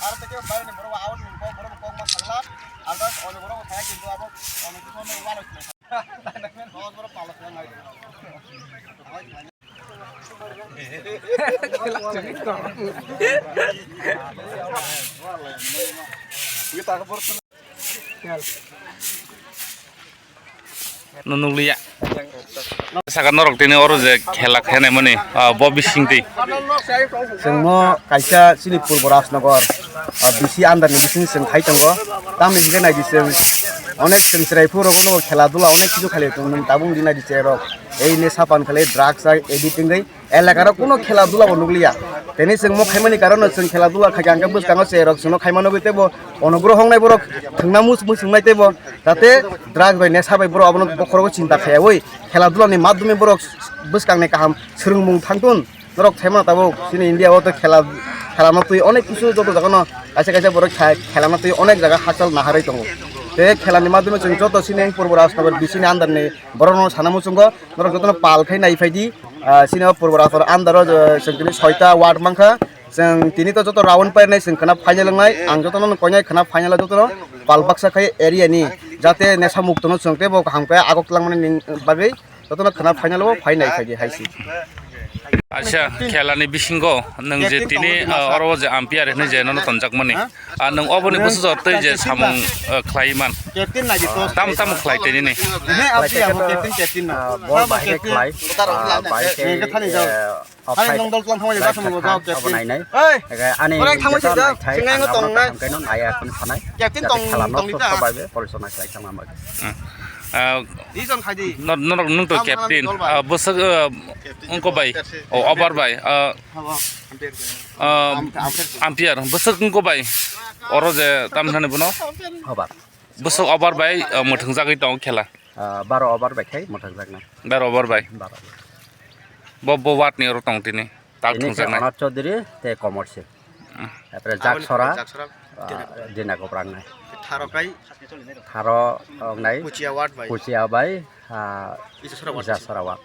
আর থেকে বাইরে বড় আউট বড় কম মাসালা আর বাস অনেক বড় খায় কিন্তু আবার অনেক কিছু অনেক ভালো ছিল বহুত বড় পালা ছিল নাই Nununglia. Sakan norok tini oro je khela khene mani Bobby Singti. Sengmo kaisa Silipur Borasnogor bisi andar ni bisi seng khai tango tam ni nai di seng onek seng serai puro kono খেলাধুলা অনেক কিছু খেলে তুমি তাবুং দিনা দিছে rock এই নেশা পান খেলে ড্রাগস আর এডিটিং গই এলাকার কোনো খেলাধুলা বনুগলিয়া তেনি seng mo খাইমানি কারণ seng খেলাধুলা খাইগাঙ্গা বুসকাঙ্গ সে রক সনো খাইমানো গইতেবো অনুগ্রহ হংনাই বরক থাংনা মুস মুসংনাইতেবো তাতে ড্রাগস বাই নেশা বাই বড় অবন বখরগো চিন্তা খায় ওই খেলাধুলানি মাধ্যমে বরক বুসকাংনে কাহাম সরংমুং থাংতুন রক খাইমানা তাবো সিনি ইন্ডিয়াও তো খেলানো তুই অনেক কিছু যত জায়গা কাছে কাছে বড় খেলানো তুই অনেক জায়গা হাসল নাহারাই দङ बे खेलानि माध्यमै जों जत सिने पूर्व राजनगर बिसिनि आन्दारनि बरनो सानामुसुंग नर जतनो पालखाय नायफायदि सिने पूर्व राजनगर आन्दार जों दिनै 6टा वार्ड मांखा जों दिनै त जत राउन्ड पायनाय जों खना फाइनाल लंनाय आं जतनो कयनाय खना फाइनाल जतनो पालबाक्सा खाय एरियानि जाते नेसा मुक्तनो जोंते बो हांपाय आगक लांमानि बागै जतनो खना फाइनाल बो फाइनाय फायदि हायसि Acha khelani bisingo nang je tini oro je ampere ne je no tonjak mani nang oboni busu jotoi je samung khlaiman captain na jito tam khlai teni ne he apia mo captain na bol bai ke khlai bai ke ke thani jaw ai nong dol klang thong ja samung jaw captain nai nai ei ani orang thang masih jaw singai ngo tong na kai no nai akon phanai captain tong tong ni ta bai be polsona khlai chang ma Dison khadi norok nung to captain busak ungko bai o obar bai ampere busak ungko bai oro je tam thane buno obar busak obar bai muthung jagai tong khela 12 obar bai khai muthung jak na 12 obar bai 12 bo wat ni oro tong tini tak thung jak na Anat Chaudhary te commerce apre jak sora dina ko prang nai tharo nai kucia bai isa sora wat